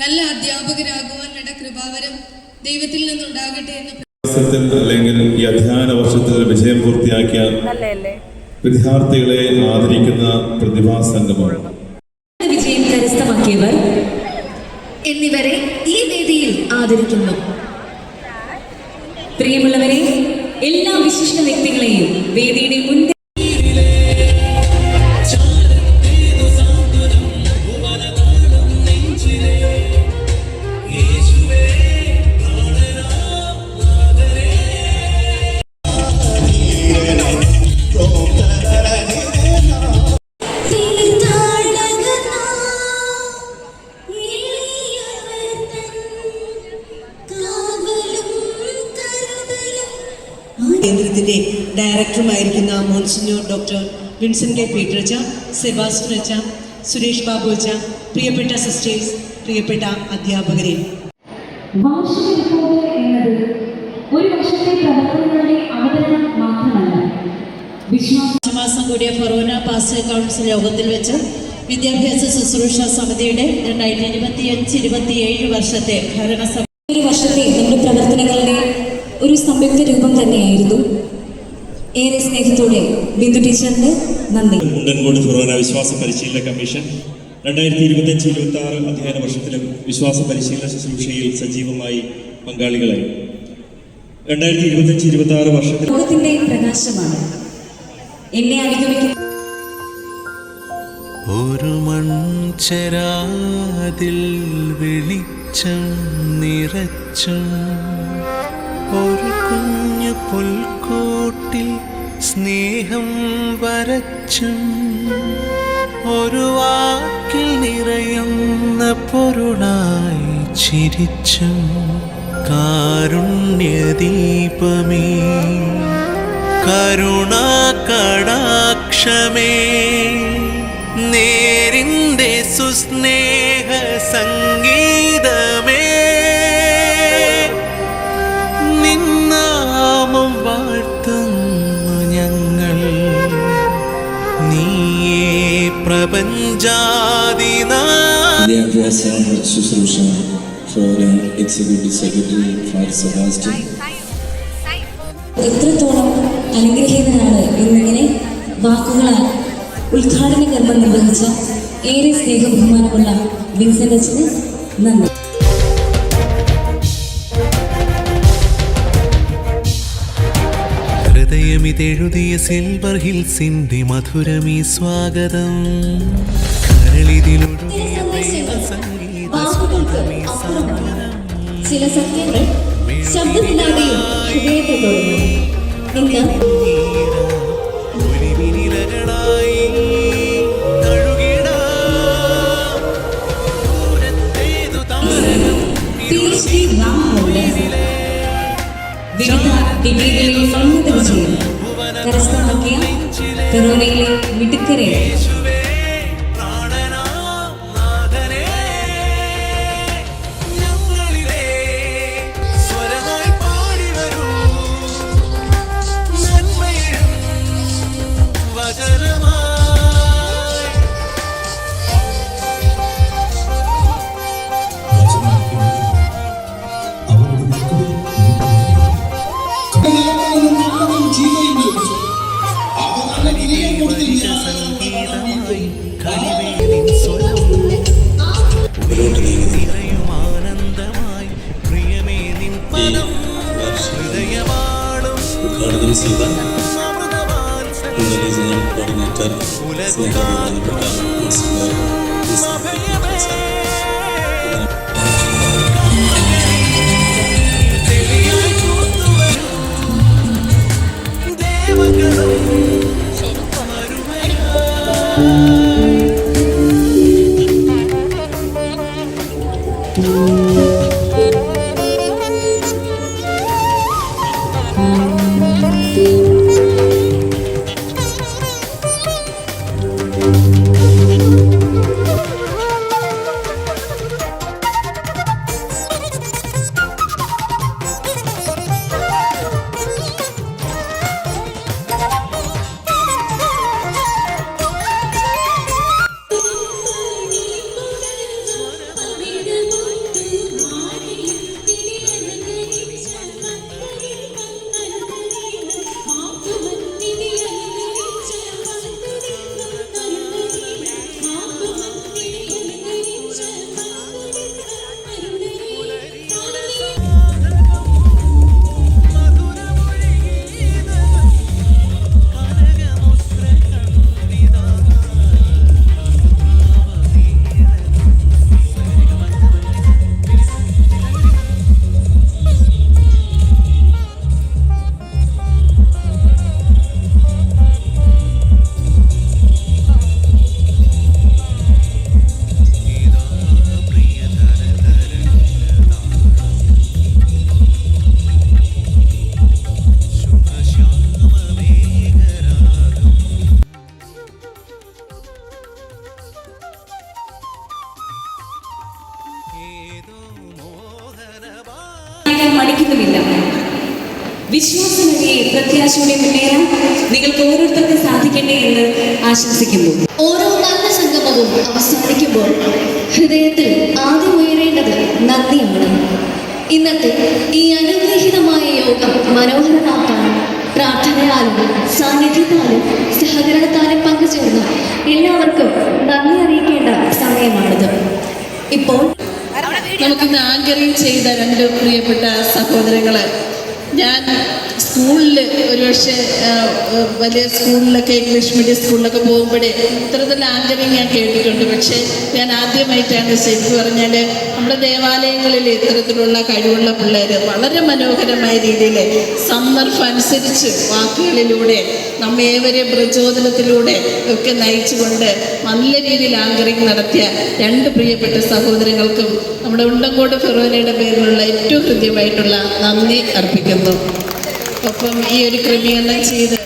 നല്ല അധ്യാപകരാകുവാനുള്ള കൃപാവരം ദൈവത്തിൽ നിന്നുണ്ടാകട്ടെ എന്ന് അല്ലെങ്കിൽ ഈ അധ്യയന വർഷത്തിൽ വിജയം പൂർത്തിയാക്കിയ വിദ്യാർത്ഥികളെ ആദരിക്കുന്ന പ്രതിഭാ സംഗമം വിജയം കരസ്ഥമാക്കിയവർ എന്നിവരെ ഈ വേദിയിൽ ആദരിക്കുന്നു. പ്രിയമുള്ളവരെ, എല്ലാ വിശിഷ്ട വ്യക്തികളെയും വേദിയുടെ മുന്നിൽ കേന്ദ്രത്തിൻ്റെ ഡയറക്ടറുമായിരിക്കുന്ന monsignor doctor Vincent K Peter അച്ഛ, സെബാസ്റ്റ്യൻ അച്ഛ, സുരേഷ് ബാബു അച്ഛ, പ്രിയപ്പെട്ട സിസ്റ്റേഴ്സ്, പ്രിയപ്പെട്ട അധ്യാപകരെ, വാർഷിക റിപ്പോർട്ട് എന്നത് ഒരു വർഷത്തെ പ്രവർത്തനങ്ങളുടെ അവതരണം മാത്രമല്ല, മാസം കൂടിയ ഫൊറോന പാസ്റ്റർ കൗൺസിൽ യോഗത്തിൽ വെച്ച് വിദ്യാഭ്യാസ ശുശ്രൂഷ സമിതിയുടെ 2025-27 വർഷത്തെ ഭരണസഭ ഒരു വർഷത്തെ നമ്മുടെ പ്രവർത്തനങ്ങളുടെ ഒരു സംയുക്ത രൂപം തന്നെയായിരുന്നു. ഏറെ സ്നേഹത്തോടെ ബിന്ദു ടീച്ചറിന് നന്ദി. മുണ്ടൻകോട് ഫൊറോന വിശ്വാസ പരിശീലന കമ്മീഷൻ 2025-26 അധ്യയന വർഷത്തിലും വിശ്വാസ പരിശീലന ശുശ്രൂഷയിൽ സജീവമായി പങ്കാളികളായി. 2025-26 വർഷത്തിൽ ലോകത്തിന്റെ പ്രകാശമാണ് എന്നെ അനുഗമിക്കുന്ന ഒരു മൺചെരാതിൽ വെളിച്ചം നിറച്ചും ഒരു കുഞ്ഞു പുൽക്കൂട്ടിൽ സ്നേഹം വരച്ചും ഒരു വാക്കിൽ നിറയുന്ന പൊരുളായി ചിരിച്ചും കാരുണ്യദീപമേ കരുണാകടാക്ഷമേ നേരിന്റെ സുസ്നേഹ സംഗീതമേ നിന്നാമം വാഴ്ത്തുന്നു ഞങ്ങൾ നീയേ വിദ്യാഭ്യാസ ശുശ്രൂഷ ഫൊറോന എക്സിക്യൂട്ടീവ് സെക്രട്ടറി ഫാദർ സെബാസ്റ്റ്യൻ എത്രത്തോളം അനുഗ്രഹീതനാണ് എന്നിങ്ങനെ വാക്കുകളാൽ ഉദ്ഘാടന കർമ്മം നിർവഹിച്ച ഏറെ സ്നേഹ ബഹുമാനമുള്ള വിൻസെൻ്റ് അച്ഛന് നന്ദി. ഹൃദയമിതെഴുതിയ സിൽവർ ഹിൽസിന്റെ മധുരമീ സ്വാഗതം കരളിതിലൊഴുകിയ സംഗീത ചില സത്യങ്ങൾ ശബ്ദമില്ലാതെയും ഹൃദയത്തെ തൊടുന്നു. വിവിധ ഡിഗ്രികളിൽ ഉന്നത വിജയം കരസ്ഥമാക്കിയ ഫൊറോനയിലെ മിടുക്കരെ ഉദ്ഘാടനം ചെയ്ത കോർഡിനേറ്റർ സ്നേഹബഹുമാനപ്പെട്ട മറ്റൊന്നുമില്ല. വിശ്വാസം വഴിയെ പ്രത്യാശയോടെ മുന്നേറാൻ നിങ്ങൾക്ക് ഓരോരുത്തർക്കും സാധിക്കട്ടെ എന്ന് ആശംസിക്കുന്നു. ഓരോ നല്ല സംഗമവും അവസാനിക്കുമ്പോൾ ഹൃദയത്തിൽ ആദ്യം ഉയരേണ്ടത് നന്ദിയാണ്. ഇന്നത്തെ ഈ അനുഗ്രഹീതമായ യോഗം മനോഹരമാക്കാൻ പ്രാർത്ഥനയാലും സാന്നിധ്യത്താലും സഹകരണത്താലും പങ്കുചേർന്ന എല്ലാവർക്കും നന്ദി അറിയിക്കേണ്ട സമയമാണിത്. ഇപ്പോൾ നമുക്കിന്ന് ആങ്കറിങ് ചെയ്ത രണ്ട് പ്രിയപ്പെട്ട സഹോദരങ്ങളെ ഞാൻ സ്കൂളിൽ ഒരുപക്ഷെ വലിയ സ്കൂളിലൊക്കെ ഇംഗ്ലീഷ് മീഡിയം സ്കൂളിലൊക്കെ പോകുമ്പോഴേ ഇത്തരത്തിലുള്ള ആങ്കറിങ് ഞാൻ കേട്ടിട്ടുണ്ട്. പക്ഷേ ഞാൻ ആദ്യമായിട്ടാണ് ശരിക്കും പറഞ്ഞാൽ നമ്മുടെ ദേവാലയങ്ങളിൽ ഇത്തരത്തിലുള്ള കഴിവുള്ള പിള്ളേർ വളരെ മനോഹരമായ രീതിയിൽ സന്ദർഭം അനുസരിച്ച് വാക്കുകളിലൂടെ നമ്മേവരെ പ്രചോദനത്തിലൂടെ ഒക്കെ നയിച്ചുകൊണ്ട് നല്ല രീതിയിൽ ആങ്കറിങ് നടത്തിയ രണ്ട് പ്രിയപ്പെട്ട സഹോദരങ്ങൾക്കും നമ്മുടെ ഉണ്ടങ്കോട് ഫെറോനയുടെ പേരിലുള്ള ഏറ്റവും ഹൃദ്യമായിട്ടുള്ള നന്ദി അർപ്പിക്കുന്നു. ഒപ്പം ഈ ഒരു ക്രമീകരണം ചെയ്ത്